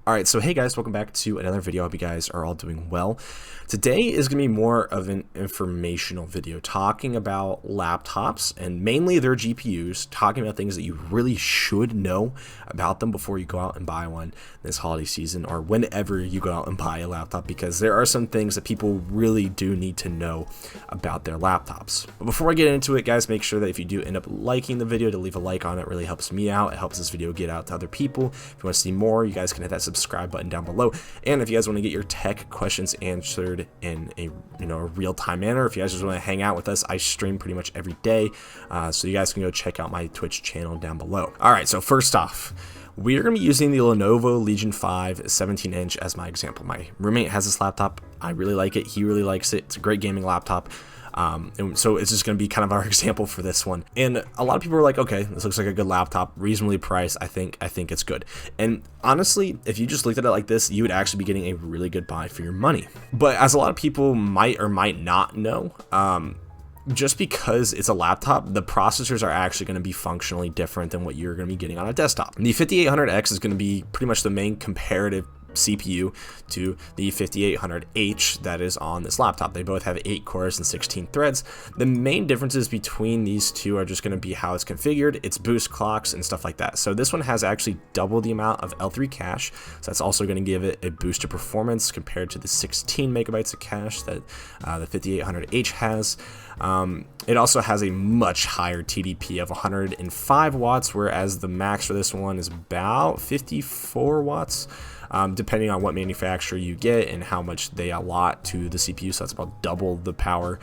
Alright, so hey guys, welcome back to another video. I hope you guys are all doing well. Today is going to be more of an informational video talking about laptops and mainly their GPUs, talking about things that you really should know about them before you go out and buy one this holiday season or whenever you go out and buy a laptop, because there are some things that people really do need to know about their laptops. But before I get into it, guys, make sure that if you do end up liking the video, to leave a like on it. It really helps me out. It helps this video get out to other people. If you want to see more, you guys can hit that subscribe button down below. And if you guys want to get your tech questions answered in a real-time manner, if you guys just want to hang out with us, I stream pretty much every day, so you guys can go check out my Twitch channel down below. Alright, so first off, we are going to be using the Lenovo Legion 5 17-inch as my example. My roommate has this laptop. I really like it. He really likes it. It's a great gaming laptop. And so it's just going to be kind of our example for this one. And a lot of people are like, okay, this looks like a good laptop, reasonably priced. I think it's good. And honestly, if you just looked at it like this, you would actually be getting a really good buy for your money. But as a lot of people might or might not know, just because it's a laptop, the processors are actually going to be functionally different than what you're going to be getting on a desktop. And the 5800X is going to be pretty much the main comparative CPU to the 5800H that is on this laptop. They both have 8 cores and 16 threads. The main differences between these two are just going to be how it's configured, its boost clocks, and stuff like that. So this one has actually double the amount of L3 cache, so that's also going to give it a boost to performance compared to the 16 megabytes of cache that the 5800H has. It also has a much higher TDP of 105 watts, whereas the max for this one is about 54 watts. Depending on what manufacturer you get and how much they allot to the CPU, so that's about double the power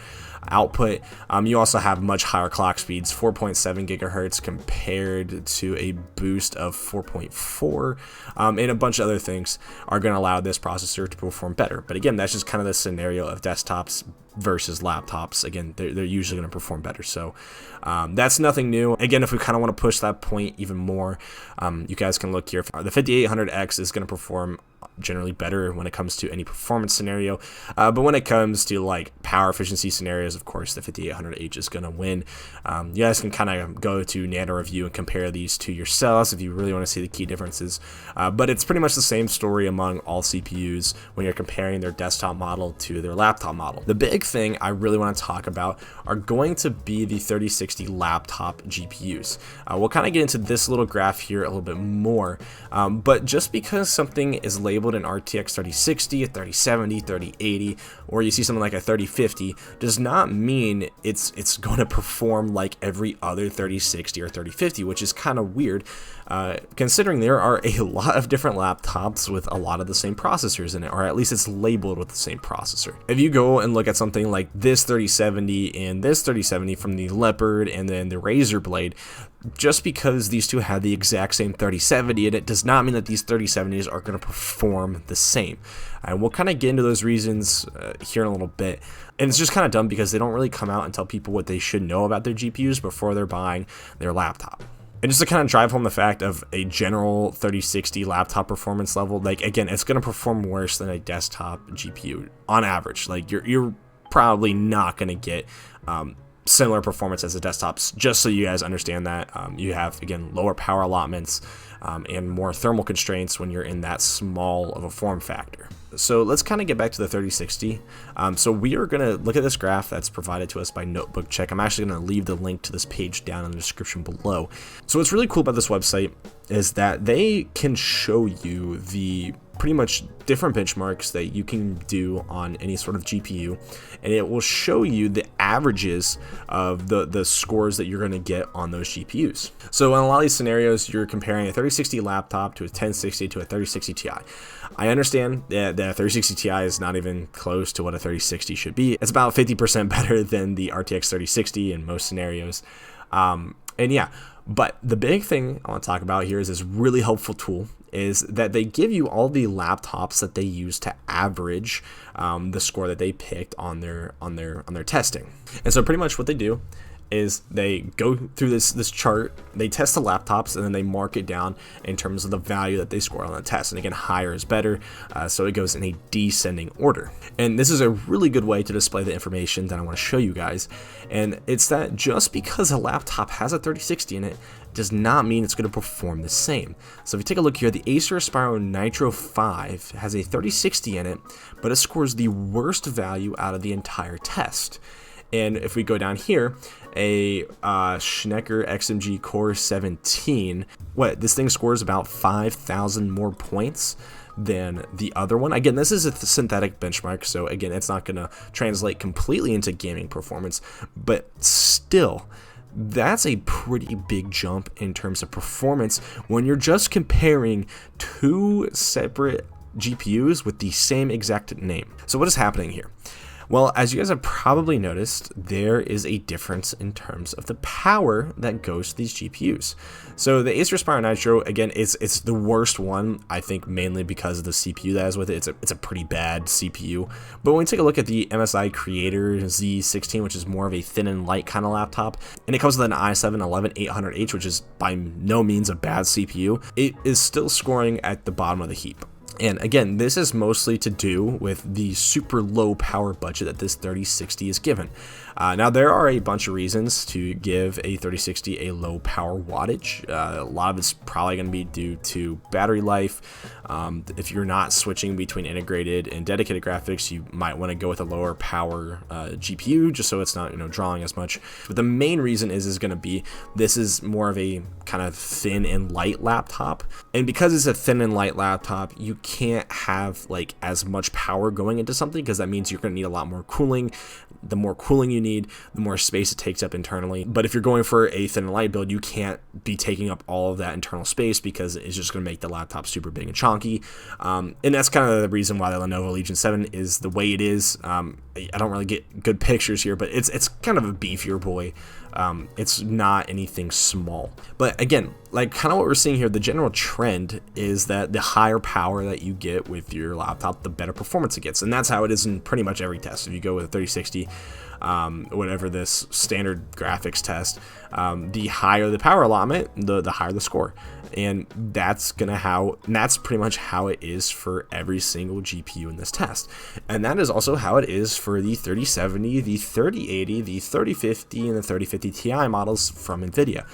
output. You also have much higher clock speeds, 4.7 gigahertz compared to a boost of 4.4, and a bunch of other things are going to allow this processor to perform better. But again, that's just kind of the scenario of desktops versus laptops. Again, they're usually going to perform better, so that's nothing new. Again, if we kind of want to push that point even more, you guys can look here. The 5800X is going to perform generally better when it comes to any performance scenario, but when it comes to like power efficiency scenarios, of course the 5800H is going to win. You guys can kind of go to Nano Review and compare these to yourselves if you really want to see the key differences, but it's pretty much the same story among all CPUs when you're comparing their desktop model to their laptop model. The big thing I really want to talk about are going to be the 3060 laptop GPUs. We'll kind of get into this little graph here a little bit more, but just because something is labeled an RTX 3060, a 3070, 3080, or you see something like a 3050 does not mean it's going to perform like every other 3060 or 3050, which is kind of weird, considering there are a lot of different laptops with a lot of the same processors in it, or at least it's labeled with the same processor. If you go and look at something like this 3070 and this 3070 from the Leopard and then the Razer Blade, just because these two have the exact same 3070 in it does not mean that these 3070s are going to perform the same. And we'll kind of get into those reasons here in a little bit. And it's just kind of dumb because they don't really come out and tell people what they should know about their GPUs before they're buying their laptop. And just to kind of drive home the fact of a general 3060 laptop performance level, like again, it's going to perform worse than a desktop GPU on average. Like you're probably not going to get similar performance as the desktops, just so you guys understand that. You have, again, lower power allotments and more thermal constraints when you're in that small of a form factor. So let's kind of get back to the 3060. So we are going to look at this graph that's provided to us by Notebook Check. I'm actually going to leave the link to this page down in the description below. So what's really cool about this website is that they can show you the pretty much different benchmarks that you can do on any sort of GPU, and it will show you the averages of the scores that you're going to get on those GPUs. So in a lot of these scenarios, you're comparing a 3060 laptop to a 1060 to a 3060 Ti. I understand that the 3060 Ti is not even close to what a 3060 should be. It's about 50% better than the RTX 3060 in most scenarios. And yeah, but the big thing I want to talk about here is this really helpful tool is that they give you all the laptops that they use to average the score that they picked on their testing. And so pretty much what they do is they go through this chart, they test the laptops, and then they mark it down in terms of the value that they scored on the test. And again, higher is better, so it goes in a descending order. And this is a really good way to display the information that I want to show you guys. And it's that just because a laptop has a 3060 in it, does not mean it's going to perform the same. So if you take a look here, the Acer Aspiro Nitro 5 has a 3060 in it, but it scores the worst value out of the entire test. And if we go down here, a Schnecker XMG Core 17, this thing scores about 5,000 more points than the other one. Again, this is a synthetic benchmark, so again, it's not going to translate completely into gaming performance, but still, that's a pretty big jump in terms of performance when you're just comparing two separate GPUs with the same exact name. So what is happening here? Well, as you guys have probably noticed, there is a difference in terms of the power that goes to these GPUs. So the Acer Aspiro Nitro, again, it's the worst one, I think, mainly because of the CPU that is with it. It's a pretty bad CPU. But when we take a look at the MSI Creator Z16, which is more of a thin and light kind of laptop, and it comes with an i7-11800H, which is by no means a bad CPU, it is still scoring at the bottom of the heap. And again, this is mostly to do with the super low power budget that this 3060 is given. Now, there are a bunch of reasons to give a 3060 a low power wattage. A lot of it's probably going to be due to battery life. If you're not switching between integrated and dedicated graphics, you might want to go with a lower power GPU just so it's not, drawing as much. But the main reason is going to be this is more of a kind of thin and light laptop. And because it's a thin and light laptop, you can't have like as much power going into something, because that means you're going to need a lot more cooling. The more cooling you need, the more space it takes up internally. But if you're going for a thin and light build, you can't be taking up all of that internal space, because it's just going to make the laptop super big and chunky. And that's kind of the reason why the Lenovo Legion 7 is the way it is. I don't really get good pictures here, but it's kind of a beefier boy. It's not anything small. But again, like kind of what we're seeing here, the general trend is that the higher power that you get with your laptop, the better performance it gets. And that's how it is in pretty much every test. If you go with a 3060, whatever this standard graphics test, the higher the power allotment, the higher the score. And that's pretty much how it is for every single GPU in this test. And that is also how it is for the 3070, the 3080, the 3050, and the 3050 Ti models from NVIDIA.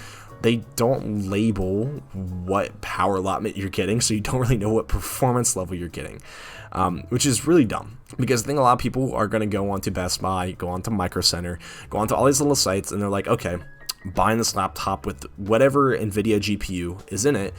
They don't label what power allotment you're getting, so you don't really know what performance level you're getting, which is really dumb. Because I think a lot of people are going to go onto Best Buy, go onto Micro Center, go onto all these little sites, and they're like, okay, buying this laptop with whatever NVIDIA GPU is in it,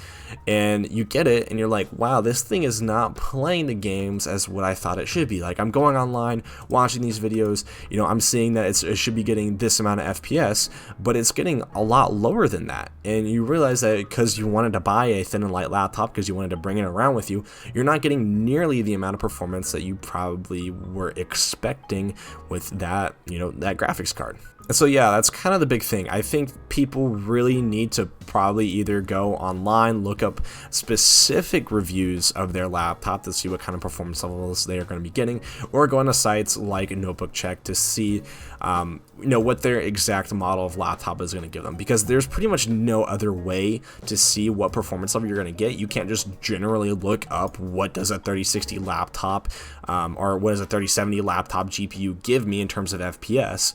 and you get it and you're like, wow, this thing is not playing the games as what I thought it should be. Like, I'm going online, watching these videos, I'm seeing that it should be getting this amount of FPS, but it's getting a lot lower than that. And you realize that because you wanted to buy a thin and light laptop, because you wanted to bring it around with you, you're not getting nearly the amount of performance that you probably were expecting with that, that graphics card. And so yeah, that's kind of the big thing. I think people really need to probably either go online, look up specific reviews of their laptop to see what kind of performance levels they are going to be getting, or go on sites like Notebook Check to see what their exact model of laptop is going to give them, because there's pretty much no other way to see what performance level you're going to get. You can't just generally look up what does a 3060 laptop or what does a 3070 laptop GPU give me in terms of FPS,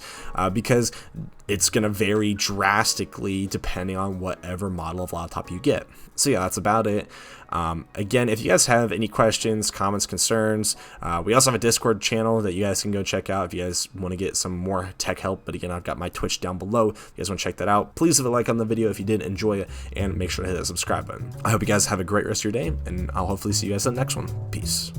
because it's going to vary drastically depending on whatever model of laptop you get. So yeah, that's about it. Again, if you guys have any questions, comments, concerns, we also have a Discord channel that you guys can go check out if you guys want to get some more tech help. But again, I've got my Twitch down below. If you guys want to check that out, please leave a like on the video if you did enjoy it, and make sure to hit that subscribe button. I hope you guys have a great rest of your day, and I'll hopefully see you guys in the next one. Peace.